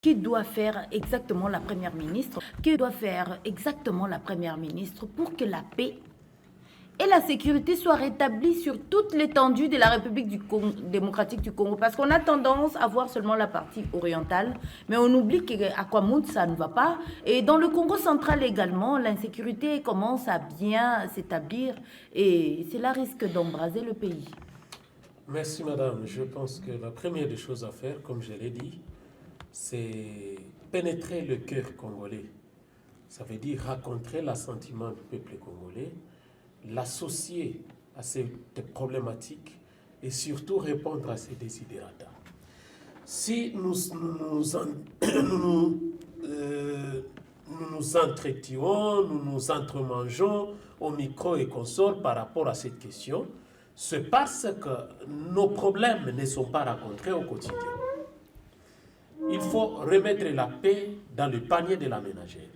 Que doit faire exactement la première ministre? Que doit faire exactement la première ministre pour que la paix et la sécurité soient rétablies sur toute l'étendue de la République démocratique du Congo? Parce qu'on a tendance à voir seulement la partie orientale, mais on oublie qu'à Kwamout, ça ne va pas. Et dans le Congo central également, l'insécurité commence à bien s'établir et cela risque d'embraser le pays. Merci madame. Je pense que la première des choses à faire, comme je l'ai dit, c'est pénétrer le cœur congolais. Ça veut dire rencontrer l'assentiment du peuple congolais, l'associer à cette problématique et surtout répondre à ses desiderata. Si nous nous entretuons, nous nous entremangeons au micro et console par rapport à cette question, c'est parce que nos problèmes ne sont pas rencontrés au quotidien. Il faut remettre la paix dans le panier de la ménagère.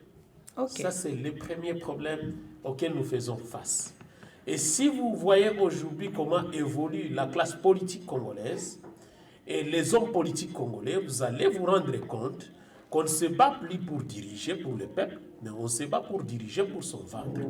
Okay. Ça, c'est le premier problème auquel nous faisons face. Et si vous voyez aujourd'hui comment évolue la classe politique congolaise et les hommes politiques congolais, vous allez vous rendre compte qu'on ne se bat plus pour diriger pour le peuple, mais on se bat pour diriger pour son ventre.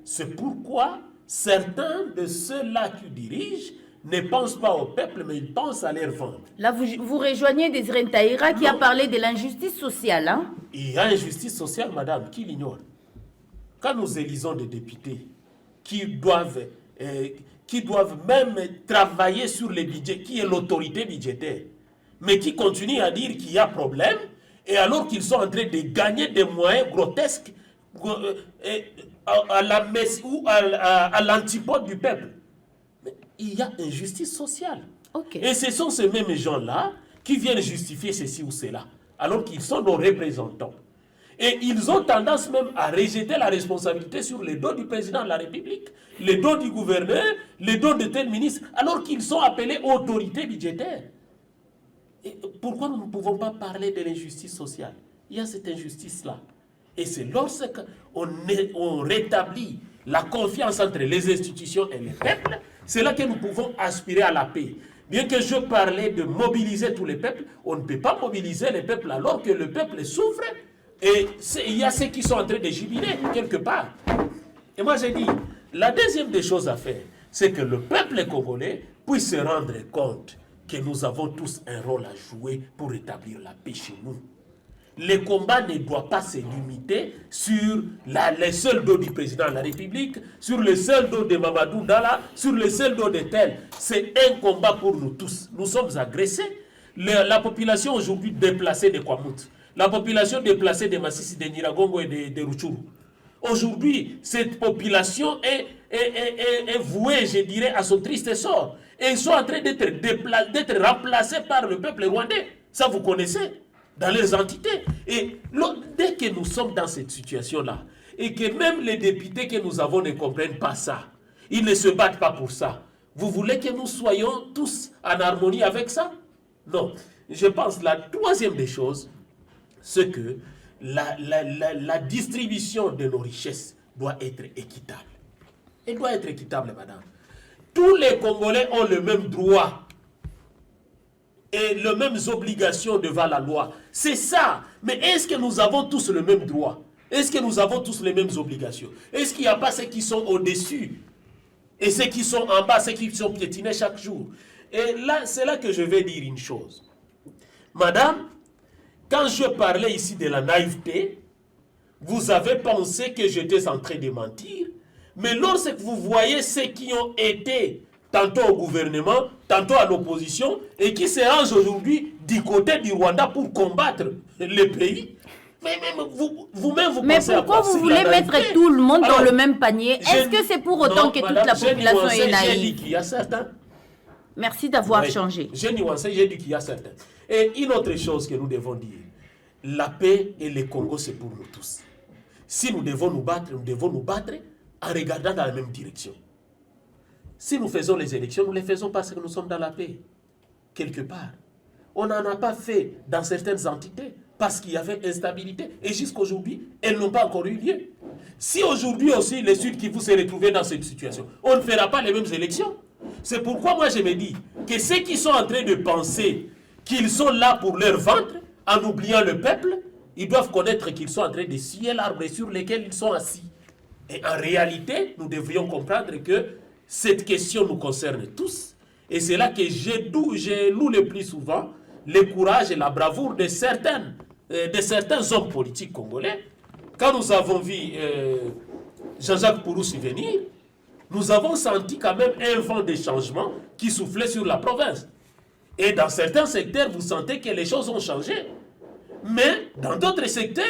C'est pourquoi certains de ceux-là qui dirigent ne pensent pas au peuple, mais ils pensent à leur ventre. Là, vous rejoignez Désiré Ntaïra qui a parlé de l'injustice sociale. Hein? Il y a injustice sociale, madame, qui l'ignore? Quand nous élisons des députés qui doivent même travailler sur les budgets, qui est l'autorité budgétaire, mais qui continuent à dire qu'il y a problème, et alors qu'ils sont en train de gagner des moyens grotesques à la messe ou à l'antipode du peuple. Mais il y a injustice sociale. Okay. Et ce sont ces mêmes gens-là qui viennent justifier ceci ou cela, alors qu'ils sont nos représentants. Et ils ont tendance même à rejeter la responsabilité sur les dos du président de la République, les dos du gouverneur, les dos de tel ministre, alors qu'ils sont appelés autorités budgétaires. Et pourquoi nous ne pouvons pas parler de l'injustice sociale? Il y a cette injustice-là. Et c'est lorsqu'on rétablit la confiance entre les institutions et les peuples, c'est là que nous pouvons aspirer à la paix. Bien que je parlais de mobiliser tous les peuples, on ne peut pas mobiliser les peuples alors que le peuple souffre. Et il y a ceux qui sont en train de jubiler quelque part. Et moi j'ai dit, la deuxième des choses à faire, c'est que le peuple congolais puisse se rendre compte que nous avons tous un rôle à jouer pour rétablir la paix chez nous. Le combat ne doit pas se limiter sur les seuls dos du président de la République, sur le seul dos de Mamadou Dala, sur le seul dos de tel. C'est un combat pour nous tous. Nous sommes agressés. La population aujourd'hui déplacée de Kwamout, la population déplacée de Massissi, de Nyiragongo et de Rutshuru. Aujourd'hui, cette population est vouée, je dirais, à son triste sort. Et ils sont en train d'être remplacés par le peuple rwandais. Ça, vous connaissez, dans les entités. Et dès que nous sommes dans cette situation-là, et que même les députés que nous avons ne comprennent pas ça, ils ne se battent pas pour ça, vous voulez que nous soyons tous en harmonie avec ça? Non. Je pense que la troisième des choses, c'est que la distribution de nos richesses doit être équitable. Elle doit être équitable, madame. Tous les Congolais ont le même droit et les mêmes obligations devant la loi. C'est ça. Mais est-ce que nous avons tous le même droit? Est-ce que nous avons tous les mêmes obligations? Est-ce qu'il n'y a pas ceux qui sont au-dessus et ceux qui sont en bas, ceux qui sont piétinés chaque jour? Et là, c'est là que je vais dire une chose. Madame, quand je parlais ici de la naïveté, vous avez pensé que j'étais en train de mentir. Mais lorsque vous voyez ceux qui ont été tantôt au gouvernement, tantôt à l'opposition, et qui se rangent aujourd'hui du côté du Rwanda pour combattre le pays, mais même vous-même vous pensez à quoi? Mais pourquoi vous voulez mettre tout le monde dans le même panier? Est-ce que c'est pour autant que toute la population est naïve? J'ai dit qu'il y a certains. Merci d'avoir changé. J'ai nuancé, j'ai dit qu'il y a certains. Et une autre chose que nous devons dire, la paix et le Congo, c'est pour nous tous. Si nous devons nous battre en regardant dans la même direction. Si nous faisons les élections, nous les faisons parce que nous sommes dans la paix, quelque part. On n'en a pas fait dans certaines entités parce qu'il y avait instabilité. Et jusqu'aujourd'hui, elles n'ont pas encore eu lieu. Si aujourd'hui aussi, les Sud Kivu s'est retrouvé dans cette situation, on ne fera pas les mêmes élections. C'est pourquoi moi je me dis que ceux qui sont en train de penser qu'ils sont là pour leur ventre, en oubliant le peuple, ils doivent connaître qu'ils sont en train de scier l'arbre sur lequel ils sont assis. Et en réalité, nous devrions comprendre que cette question nous concerne tous. Et c'est là que j'ai loue le plus souvent le courage et la bravoure de certains hommes politiques congolais. Quand nous avons vu Jean-Jacques Pouroussi venir, nous avons senti quand même un vent de changement qui soufflait sur la province. Et dans certains secteurs, vous sentez que les choses ont changé. Mais dans d'autres secteurs,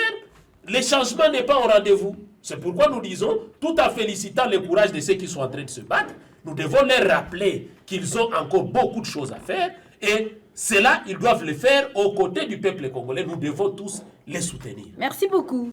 le changement n'est pas au rendez-vous. C'est pourquoi nous disons, tout en félicitant le courage de ceux qui sont en train de se battre, nous devons leur rappeler qu'ils ont encore beaucoup de choses à faire et cela, ils doivent le faire aux côtés du peuple congolais. Nous devons tous les soutenir. Merci beaucoup.